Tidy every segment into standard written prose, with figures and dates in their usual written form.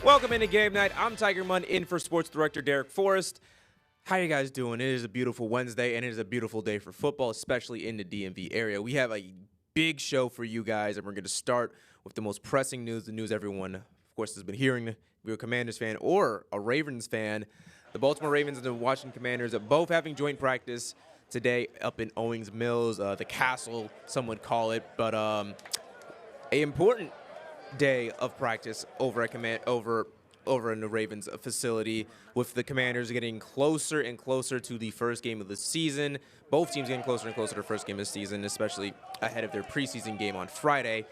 Welcome into Game Night. I'm Tiger Munn, in for Sports Director Derek Forrest. How you guys doing? It is a beautiful Wednesday, and it is a beautiful day for football, especially in the DMV area. We have a big show for you guys, and we're going to start with the most pressing news, the news everyone, of course, has been hearing. If you're a Commanders fan or a Ravens fan, the Baltimore Ravens and the Washington Commanders are both having joint practice today up in Owings Mills, the castle, some would call it, but a important day of practice over at over in the Ravens facility, with the Commanders getting closer and closer to the first game of the season. Both teams getting closer and closer to the first game of the season, especially ahead of their preseason game on Friday.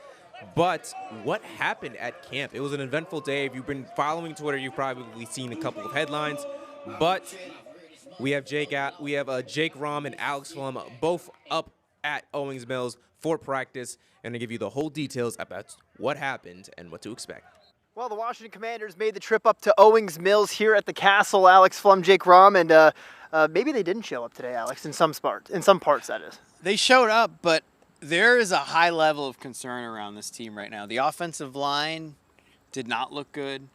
But what happened at camp? It was an eventful day. If you've been following Twitter, you've probably seen a couple of headlines. But we have Jake Rom and Alex Flum both up at Owings Mills for practice, and to give you the whole details about what happened and what to expect. Well, the Washington Commanders made the trip up to Owings Mills here at the Castle. Alex Flum, Jake Rom, and maybe they didn't show up today, Alex, in some parts, that is. They showed up, but there is a high level of concern around this team right now. The offensive line did not look good.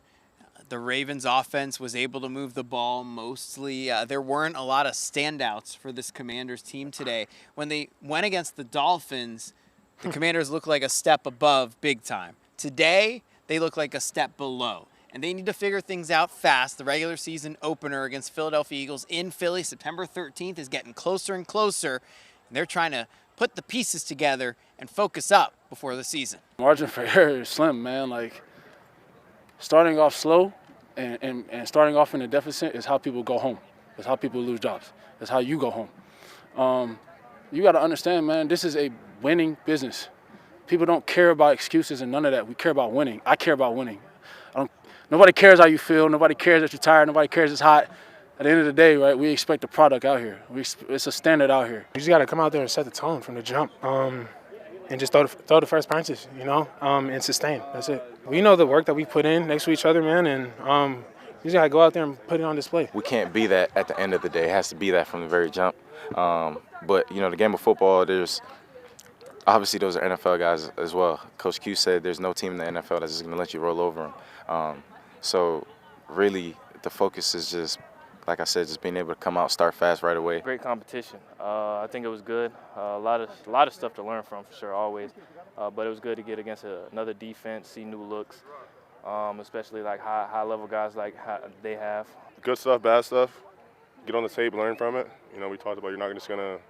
The Ravens offense was able to move the ball mostly. There weren't a lot of standouts for this Commanders team today. When they went against the Dolphins, the Commanders looked like a step above big time. Today, they look like a step below. And they need to figure things out fast. The regular season opener against Philadelphia Eagles in Philly, September 13th, is getting closer and closer. And they're trying to put the pieces together and focus up before the season. Margin for error is slim, man. Like, starting off slow and starting off in a deficit is how people go home. It's how people lose jobs. It's how you go home. You got to understand, man, this is a winning business. People don't care about excuses and none of that. We care about winning. I care about winning. Nobody cares how you feel. Nobody cares that you're tired. Nobody cares it's hot. At the end of the day, right, we expect the product out here. It's a standard out here. You just got to come out there and set the tone from the jump, and just throw the first punches, and sustain. That's it. We know the work that we put in next to each other, man, and you just got to go out there and put it on display. We can't be that at the end of the day. It has to be that from the very jump. But, the game of football, obviously those are NFL guys as well. Coach Q said there's no team in the NFL that's just going to let you roll over them. So really the focus is just, like I said, just being able to come out, start fast right away. Great competition. I think it was good. A lot of stuff to learn from, for sure, always. But it was good to get against another defense, see new looks, especially like high-level guys like they have. Good stuff, bad stuff. Get on the tape, learn from it. We talked about you're not just going to,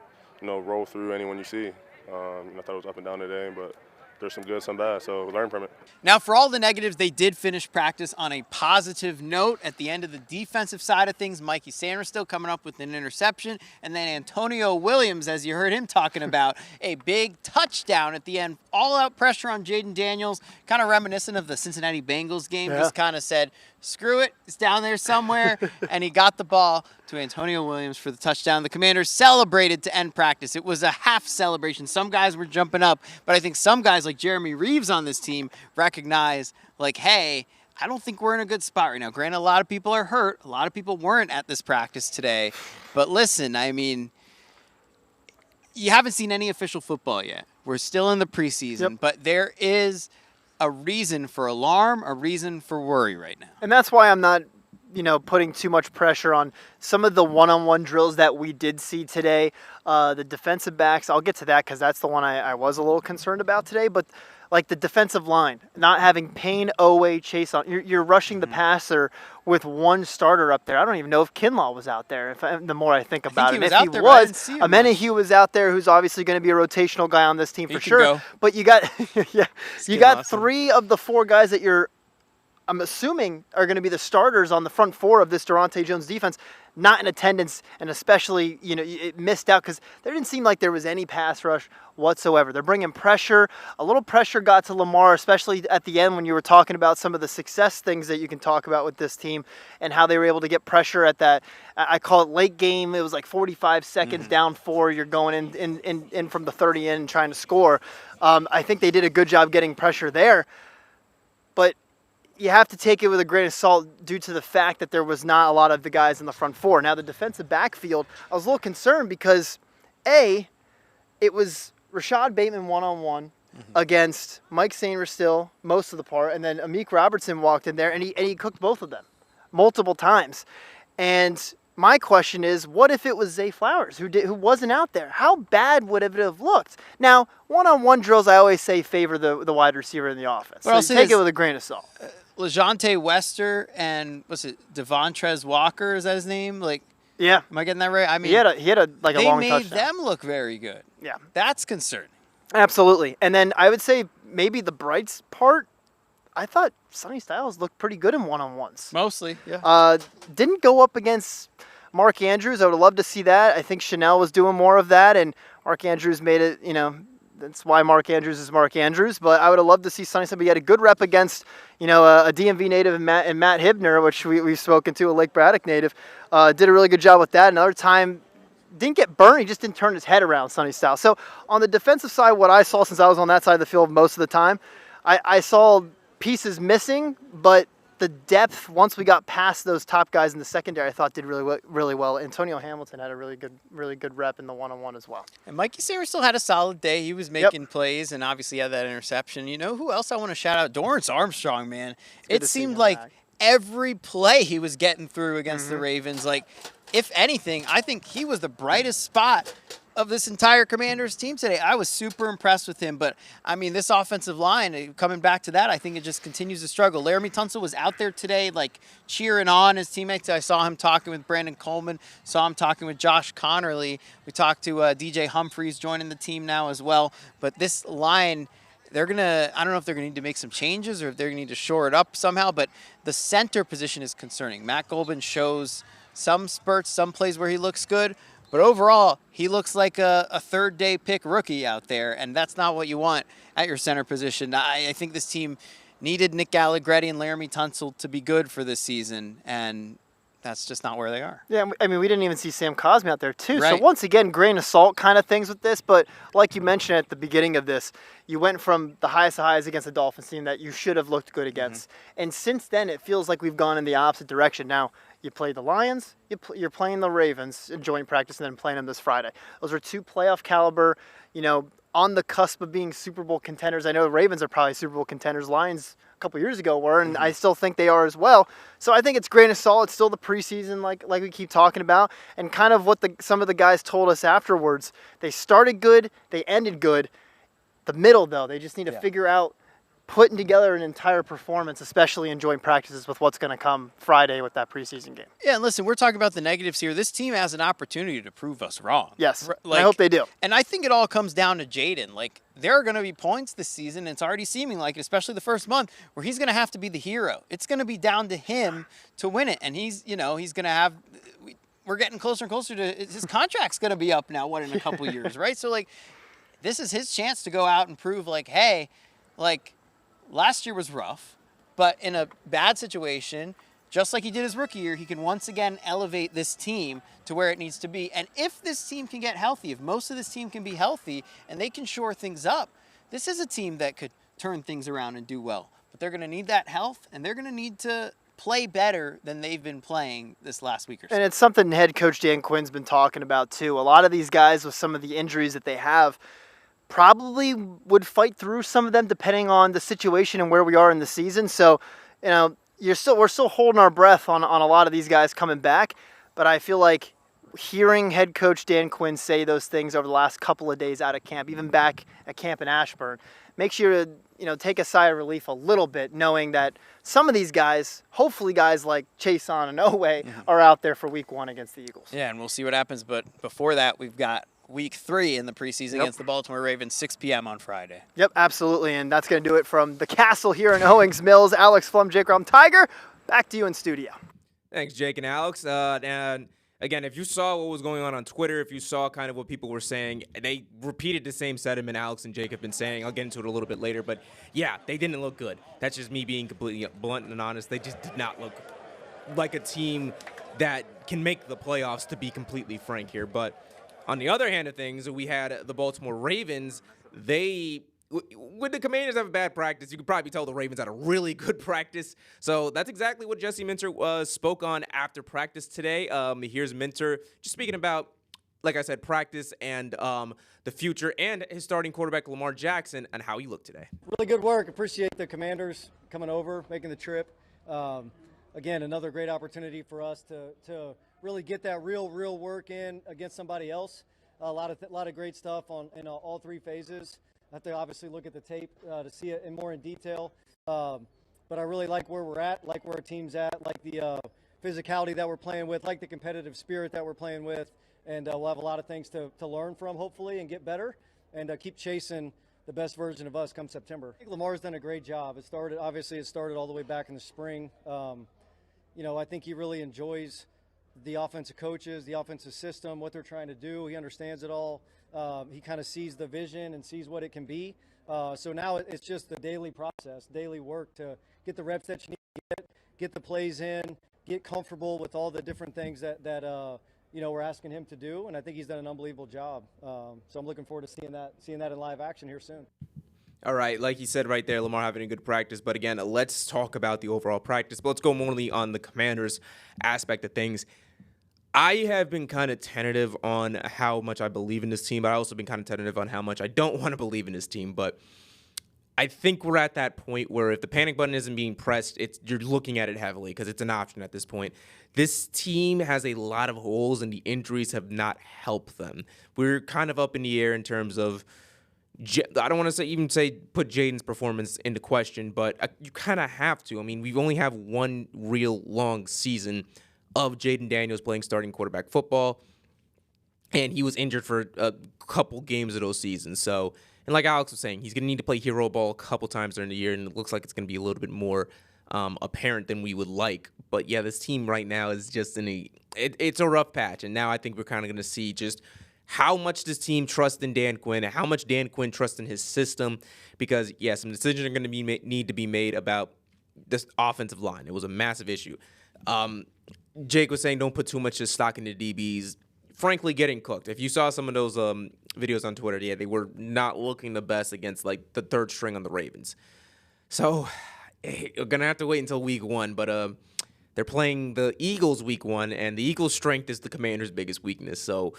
roll through anyone you see. I thought it was up and down today, but there's some good, some bad, so learn from it. Now, for all the negatives, they did finish practice on a positive note. At the end of the defensive side of things, Mikey Sanders still coming up with an interception, and then Antonio Williams, as you heard him talking about, a big touchdown at the end. All-out pressure on Jaden Daniels, kind of reminiscent of the Cincinnati Bengals game. Yeah. Just kind of said, screw it, it's down there somewhere, and he got the ball to Antonio Williams for the touchdown. The Commanders celebrated to end practice. It was a half celebration. Some guys were jumping up, but I think some guys like Jeremy Reeves on this team recognize, like, hey, I don't think we're in a good spot right now. Granted, a lot of people are hurt. A lot of people weren't at this practice today. But listen, I mean, you haven't seen any official football yet. We're still in the preseason, but there is a reason for alarm, a reason for worry right now. And that's why I'm not, putting too much pressure on some of the one-on-one drills that we did see today. The defensive backs, I'll get to that because that's the one I was a little concerned about today. But like the defensive line, not having Payne, Owe, Chase on, you're rushing the passer with one starter up there. I don't even know if Kinlaw was out there. The more I think about it, if he was, Amenahue was out there, who's obviously going to be a rotational guy on this team for sure. Go. But you got, you got three of the four guys that I'm assuming are going to be the starters on the front four of this Durante Jones defense, not in attendance, and especially, it missed out because there didn't seem like there was any pass rush whatsoever. They're bringing pressure. A little pressure got to Lamar, especially at the end when you were talking about some of the success things that you can talk about with this team and how they were able to get pressure at that, I call it late game. It was like 45 seconds down 4. You're going in from the 30 in and trying to score. I think they did a good job getting pressure there. But you have to take it with a grain of salt due to the fact that there was not a lot of the guys in the front four. Now, the defensive backfield, I was a little concerned because, A, it was Rashad Bateman one-on-one against Mike Sainristil most of the part, and then Amik Robertson walked in there, and he cooked both of them multiple times. And my question is, what if it was Zay Flowers who wasn't out there? How bad would it have looked? Now, one-on-one drills, I always say favor the wide receiver in the offense. So take it with a grain of salt. LeJontay Wester and what's it, Devontrez Walker, is that his name? Yeah. Am I getting that right? I mean, he had a long touchdown. They made them look very good. Yeah. That's concerning. Absolutely. And then I would say maybe the bright part, I thought Sonny Styles looked pretty good in one-on-ones. Mostly, yeah. Didn't go up against Mark Andrews. I would have loved to see that. I think Chanel was doing more of that, and Mark Andrews made it, that's why Mark Andrews is Mark Andrews. But I would have loved to see Sonny Styles. He had a good rep against, a DMV native and Matt Hibner, which we've spoken to, a Lake Braddock native. Did a really good job with that. Another time, didn't get burned. He just didn't turn his head around, Sonny Styles. So on the defensive side, what I saw since I was on that side of the field most of the time, I saw pieces missing, but the depth, once we got past those top guys in the secondary, I thought did really well. Antonio Hamilton had a really good rep in the one-on-one as well. And Mikey Sayer still had a solid day. He was making plays and obviously had that interception. You know who else I want to shout out? Dorrance Armstrong, man. It seemed like every play he was getting through against the Ravens. Like, if anything, I think he was the brightest spot of this entire Commanders team today. I was super impressed with him, but I mean, this offensive line, coming back to that, I think it just continues to struggle. Laramie Tunsil was out there today, cheering on his teammates. I saw him talking with Brandon Coleman, saw him talking with Josh Connerly. We talked to DJ Humphreys joining the team now as well. But this line, I don't know if they're going to need to make some changes or if they're going to need to shore it up somehow, but the center position is concerning. Matt Golban shows some spurts, some plays where he looks good, but overall, he looks like a third-day pick rookie out there, and that's not what you want at your center position. I think this team needed Nick Allegretti and Laramie Tunsil to be good for this season, and that's just not where they are. Yeah, I mean, we didn't even see Sam Cosme out there, too. Right. So once again, grain of salt kind of things with this, but like you mentioned at the beginning of this, you went from the highest of highs against the Dolphins team that you should have looked good against. And since then, it feels like we've gone in the opposite direction. Now, you play the Lions, you're playing the Ravens in joint practice, and then playing them this Friday. Those are two playoff caliber, on the cusp of being Super Bowl contenders. I know the Ravens are probably Super Bowl contenders. Lions a couple years ago were, and I still think they are as well. So I think it's grain of salt. It's still the preseason, like we keep talking about, and kind of what some of the guys told us afterwards. They started good, they ended good. The middle, though, they just need to figure out putting together an entire performance, especially in joint practices with what's going to come Friday with that preseason game. Yeah, and listen, we're talking about the negatives here. This team has an opportunity to prove us wrong. Yes, I hope they do. And I think it all comes down to Jaden. There are going to be points this season, and it's already seeming like it, especially the first month, where he's going to have to be the hero. It's going to be down to him to win it, and he's going to have – we're getting closer and closer to – his contract's going to be up now, in a couple years, right? So, this is his chance to go out and prove, hey, last year was rough, but in a bad situation, just like he did his rookie year, he can once again elevate this team to where it needs to be. And if this team can get healthy, if most of this team can be healthy and they can shore things up, this is a team that could turn things around and do well. But they're going to need that health, and they're going to need to play better than they've been playing this last week or so. And it's something head coach Dan Quinn's been talking about, too. A lot of these guys with some of the injuries that they have probably would fight through some of them depending on the situation and where we are in the season. So, we're still holding our breath on a lot of these guys coming back. But I feel like hearing head coach Dan Quinn say those things over the last couple of days out of camp, even back at camp in Ashburn, makes you take a sigh of relief a little bit, knowing that some of these guys, hopefully guys like Chase On and Oweh, are out there for week 1 against the Eagles. Yeah, and we'll see what happens. But before that, we've got week 3 in the preseason against the Baltimore Ravens, 6 p.m. on Friday. Yep, absolutely. And that's going to do it from the castle here in Owings Mills. Alex Flum, Jake Rom, Tiger, back to you in studio. Thanks, Jake and Alex. And again, if you saw what was going on Twitter, if you saw kind of what people were saying, they repeated the same sentiment Alex and Jake have been saying. I'll get into it a little bit later. But, yeah, they didn't look good. That's just me being completely blunt and honest. They just did not look like a team that can make the playoffs, to be completely frank here. But on the other hand of things, we had the Baltimore Ravens. When the Commanders have a bad practice, you could probably tell the Ravens had a really good practice. So that's exactly what Jesse Minter spoke on after practice today. Here's Minter just speaking about like I said, practice and the future and his starting quarterback, Lamar Jackson, and how he looked today. Really good work. Appreciate the Commanders coming over, making the trip. Again, another great opportunity for us to really get that real work in against somebody else. A lot of great stuff in all three phases. I have to obviously look at the tape to see it in detail. But I really like where we're at, like where our team's at, like the physicality that we're playing with, like the competitive spirit that we're playing with. And we'll have a lot of things to learn from, hopefully, and get better and keep chasing the best version of us come September. I think Lamar's done a great job. It started all the way back in the spring. I think he really enjoys the offensive coaches, the offensive system, what they're trying to do. He understands it all. He kind of sees the vision and sees what it can be. So now it's just the daily process, daily work to get the reps that you need to get the plays in, get comfortable with all the different things that we're asking him to do, and I think he's done an unbelievable job. So I'm looking forward to seeing that in live action here soon. All right, like you said right there, Lamar having a good practice. But again, let's talk about the overall practice. But let's go more on the Commanders aspect of things. I have been kind of tentative on how much I believe in this team, but I also been kind of tentative on how much I don't want to believe in this team. But I think we're at that point where if the panic button isn't being pressed, you're looking at it heavily because it's an option at this point. This team has a lot of holes, and the injuries have not helped them. We're kind of up in the air in terms of, I don't want to even say put Jaden's performance into question, but you kind of have to. I mean, we only have one real long season of Jaden Daniels playing starting quarterback football, and he was injured for a couple games of those seasons. So, and like Alex was saying, he's going to need to play hero ball a couple times during the year, and it looks like it's going to be a little bit more apparent than we would like. But yeah, this team right now is just it's a rough patch, and now I think we're kind of going to see just how much this team trusts in Dan Quinn and how much Dan Quinn trusts in his system, because yeah, some decisions are going to need to be made about this offensive line. It was a massive issue. Jake was saying don't put too much stock in the DBs. Frankly, getting cooked. If you saw some of those videos on Twitter, yeah, they were not looking the best against like the third string on the Ravens. So you're gonna have to wait until week 1, but they're playing the Eagles week 1, and the Eagles' strength is the Commanders' biggest weakness. So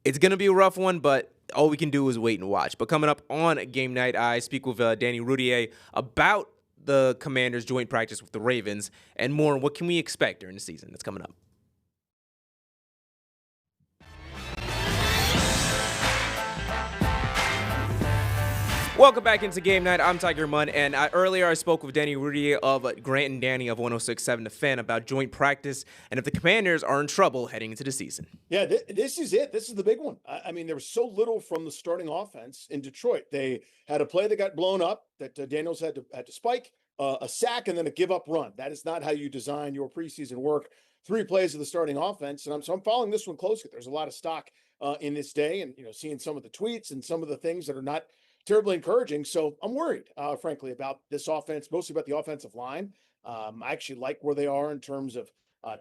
it's going to be a rough one, but all we can do is wait and watch. But coming up on game night, I speak with Danny Roudier about the Commanders' joint practice with the Ravens and more on what can we expect during the season that's coming up. Welcome back into Game Night. I'm Tiger Munn, and earlier I spoke with Danny Roudier of Grant and Danny of 106.7 The Fan about joint practice and if the Commanders are in trouble heading into the season. Yeah, this is it. This is the big one. I mean, there was so little from the starting offense in Detroit. They had a play that got blown up that Daniels had to spike, a sack, and then a give-up run. That is not how you design your preseason work. 3 plays of the starting offense, and I'm following this one closely. There's a lot of stock in this day, and seeing some of the tweets and some of the things that are not terribly encouraging. So I'm worried, frankly, about this offense, mostly about the offensive line. I actually like where they are in terms of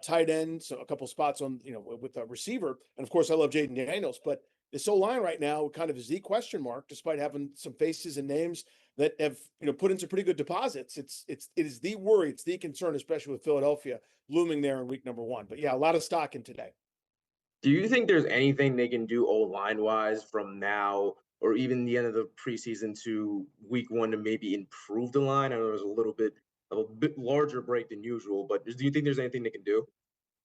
tight end, so a couple spots on, with a receiver. And of course, I love Jaden Daniels, but this O-line right now kind of is the question mark, despite having some faces and names that have, put into pretty good deposits. It is the worry. It's the concern, especially with Philadelphia looming there in week number 1. But yeah, a lot of stock in today. Do you think there's anything they can do O-line wise from now or even the end of the preseason to week 1 to maybe improve the line? I know there's a bit larger break than usual, but do you think there's anything they can do?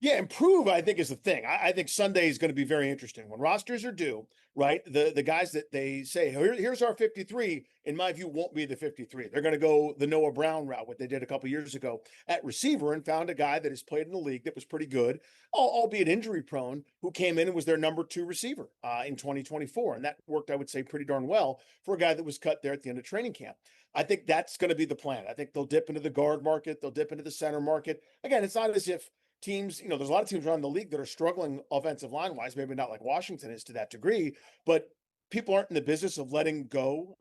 Yeah, improve, I think, is the thing. I think Sunday is going to be very interesting. When rosters are due, right, the guys that they say, here's our 53, in my view, won't be the 53. They're going to go the Noah Brown route, what they did a couple years ago at receiver, and found a guy that has played in the league that was pretty good, albeit injury-prone, who came in and was their number 2 receiver in 2024. And that worked, I would say, pretty darn well for a guy that was cut there at the end of training camp. I think that's going to be the plan. I think they'll dip into the guard market. They'll dip into the center market. Again, it's not as if teams, there's a lot of teams around the league that are struggling offensive line wise, maybe not like Washington is to that degree, but people aren't in the business of letting go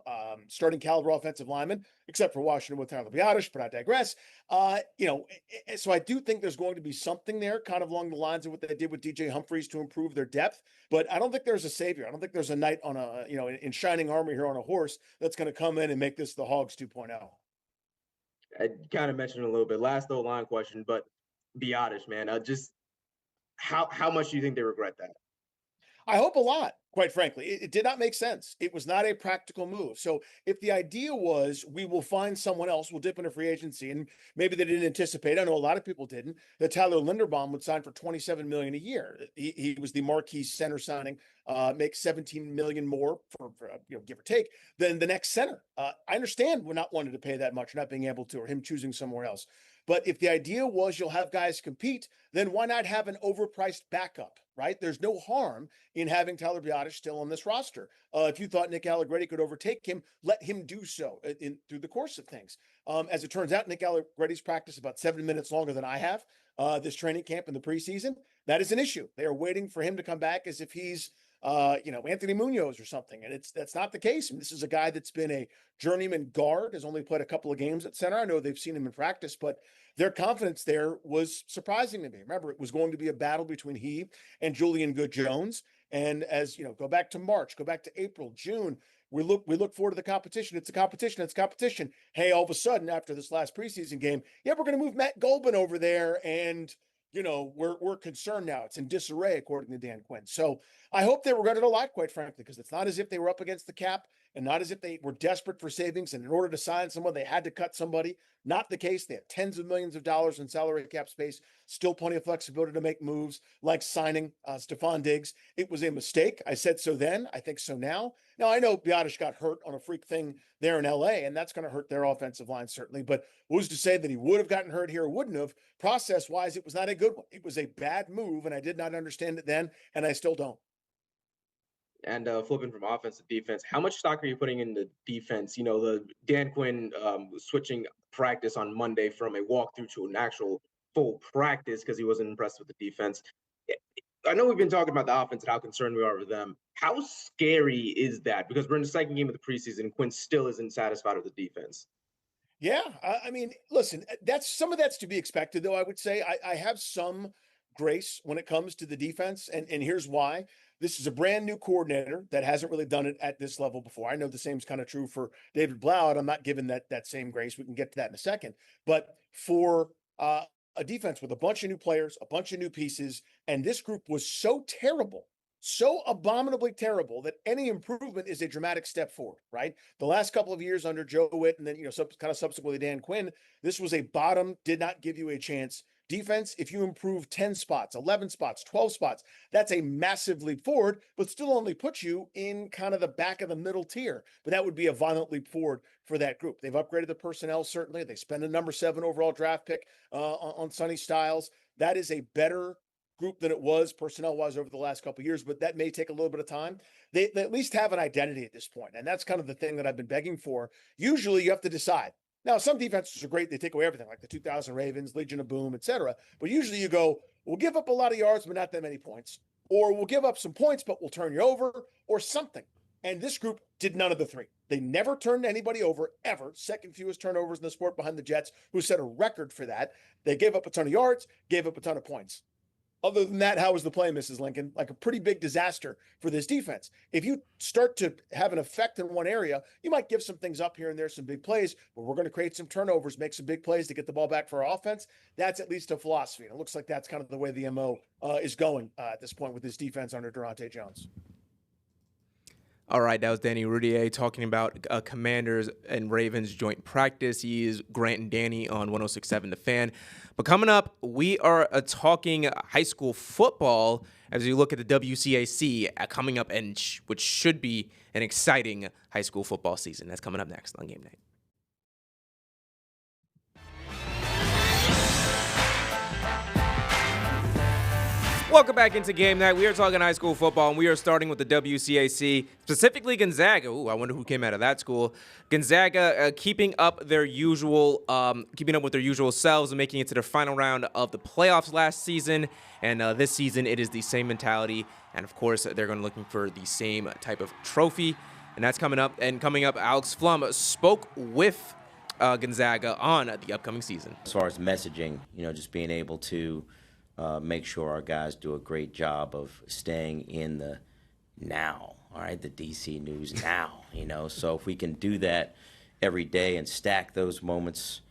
starting caliber offensive linemen, except for Washington with Tyler Biadasz, but I digress. So I do think there's going to be something there kind of along the lines of what they did with DJ Humphries to improve their depth, but I don't think there's a savior. I don't think there's a knight on in shining armor here on a horse that's going to come in and make this the Hogs 2.0. I kind of mentioned it a little bit. Last O-line question, but Biadasz, man, just how much do you think they regret that? I hope a lot, quite frankly. It did not make sense. It was not a practical move. So if the idea was we will find someone else, we'll dip into free agency, and maybe they didn't anticipate, I know a lot of people didn't, that Tyler Linderbaum would sign for $27 million a year. He was the marquee center signing, make $17 million more for give or take than the next center. I understand we're not wanting to pay that much, not being able to, or him choosing somewhere else. But if the idea was you'll have guys compete, then why not have an overpriced backup, right? There's no harm in having Tyler Biotish still on this roster. If you thought Nick Allegretti could overtake him, let him do so through the course of things. As it turns out, Nick Allegretti's practiced about 7 minutes longer than I have this training camp in the preseason. That is an issue. They are waiting for him to come back as if he's Anthony Munoz or something. And that's not the case. And this is a guy that's been a journeyman guard, has only played a couple of games at center. I know they've seen him in practice, but their confidence there was surprising to me. Remember, it was going to be a battle between he and Julian Good-Jones. And as go back to March, go back to April, June, we look forward to the competition. It's a competition. It's competition. Hey, all of a sudden, after this last preseason game, we're going to move Matt Golban over there, and we're concerned now. It's in disarray, according to Dan Quinn. So I hope they regret it a lot, quite frankly, because it's not as if they were up against the cap and not as if they were desperate for savings. And in order to sign someone, they had to cut somebody. Not the case. They had tens of millions of dollars in salary cap space, still plenty of flexibility to make moves like signing Stephon Diggs. It was a mistake. I said so then. I think so now. Now, I know Biotish got hurt on a freak thing there in LA, and that's going to hurt their offensive line, certainly. But who's to say that he would have gotten hurt here or wouldn't have? Process-wise, it was not a good one. It was a bad move, and I did not understand it then, and I still don't. And flipping from offense to defense, how much stock are you putting in the defense? The Dan Quinn switching practice on Monday from a walkthrough to an actual full practice because he wasn't impressed with the defense. I know we've been talking about the offense and how concerned we are with them. How scary is that? Because we're in the second game of the preseason. Quinn still isn't satisfied with the defense. Yeah, I mean, listen, some of that's to be expected, though. I would say I have some grace when it comes to the defense, and here's why. This is a brand new coordinator that hasn't really done it at this level before. I know the same is kind of true for David Blau, and I'm not giving that same grace. We can get to that in a second. But for a defense with a bunch of new players, a bunch of new pieces, and this group was so terrible, so abominably terrible that any improvement is a dramatic step forward, right? The last couple of years under Joe Witt and then, kind of subsequently Dan Quinn, this was a bottom, did not give you a chance defense. If you improve 10 spots, 11 spots, 12 spots, that's a massive leap forward, but still only puts you in kind of the back of the middle tier. But that would be a violent leap forward for that group. They've upgraded the personnel, certainly. They spent a number 7 overall draft pick on Sonny Styles. That is a better group than it was personnel-wise over the last couple of years, but that may take a little bit of time. They at least have an identity at this point, and that's kind of the thing that I've been begging for. Usually you have to decide. Now, some defenses are great. They take away everything, like the 2000 Ravens, Legion of Boom, etc. But usually you go, we'll give up a lot of yards, but not that many points. Or we'll give up some points, but we'll turn you over, or something. And this group did none of the three. They never turned anybody over, ever. Second fewest turnovers in the sport behind the Jets, who set a record for that. They gave up a ton of yards, gave up a ton of points. Other than that, how was the play, Mrs. Lincoln? Like a pretty big disaster for this defense. If you start to have an effect in one area, you might give some things up here and there, some big plays, but we're going to create some turnovers, make some big plays to get the ball back for our offense. That's at least a philosophy. And it looks like that's kind of the way the MO is going at this point with this defense under Durante Jones. All right, that was Danny Roudier talking about Commanders and Ravens joint practice. He is Grant and Danny on 106.7 The Fan. But coming up, we are talking high school football as we look at the WCAC coming up, and which should be an exciting high school football season. That's coming up next on Game Night. Welcome back into Game Night. We are talking high school football, and we are starting with the WCAC, specifically Gonzaga. Ooh, I wonder who came out of that school. Gonzaga keeping up with their usual selves and making it to their final round of the playoffs last season. And this season, it is the same mentality. And, of course, they're going to be looking for the same type of trophy. And that's coming up. And coming up, Alex Flum spoke with Gonzaga on the upcoming season. As far as messaging, just being able to make sure our guys do a great job of staying in the now, all right, the DC news now, So if we can do that every day and stack those moments,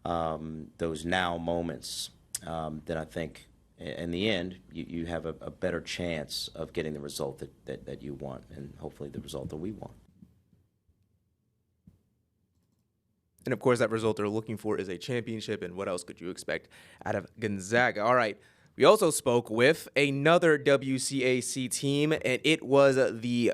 those now moments, then I think in the end, you have a better chance of getting the result that you want, and hopefully the result that we want. And of course, that result they're looking for is a championship. And what else could you expect out of Gonzaga? All right. We also spoke with another WCAC team, and it was the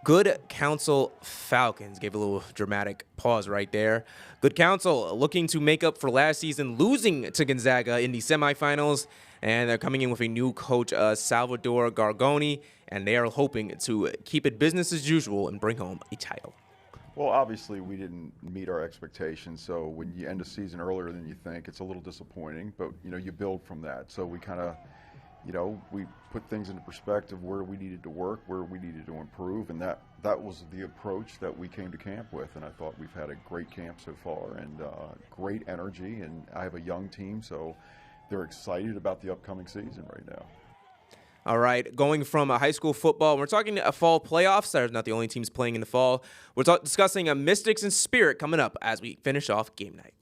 Good Counsel Falcons. Gave a little dramatic pause right there. Good Counsel looking to make up for last season losing to Gonzaga in the semifinals, and they're coming in with a new coach, Salvador Gargoni, and they are hoping to keep it business as usual and bring home a title. Well, obviously, we didn't meet our expectations, so when you end a season earlier than you think, it's a little disappointing, but, you build from that. So we kind of, we put things into perspective where we needed to work, where we needed to improve, and that was the approach that we came to camp with, and I thought we've had a great camp so far and great energy, and I have a young team, so they're excited about the upcoming season right now. All right, going from high school football, we're talking fall playoffs. They're not the only teams playing in the fall. We're discussing Mystics and Spirit coming up as we finish off game night.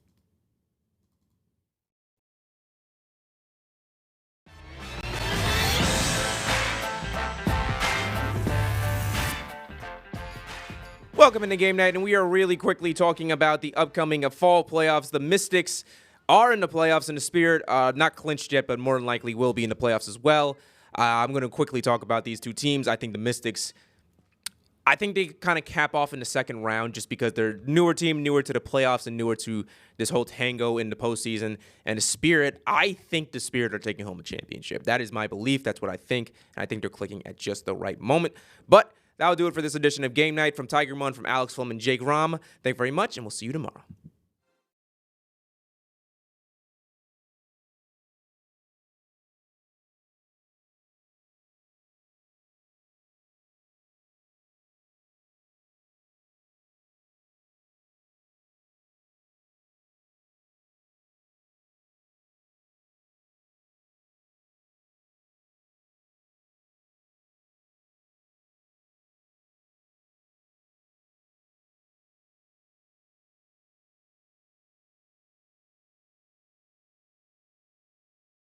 Welcome into game night, and we are really quickly talking about the upcoming fall playoffs. The Mystics are in the playoffs, and the Spirit not clinched yet, but more than likely will be in the playoffs as well. I'm going to quickly talk about these two teams. I think the Mystics, I think they kind of cap off in the second round just because they're newer team, newer to the playoffs, and newer to this whole tango in the postseason. And the Spirit, I think the Spirit are taking home a championship. That is my belief. That's what I think. And I think they're clicking at just the right moment. But that'll do it for this edition of Game Night. From Tiger Munn, from Alex Flum, and Jake Rom, thank you very much, and we'll see you tomorrow.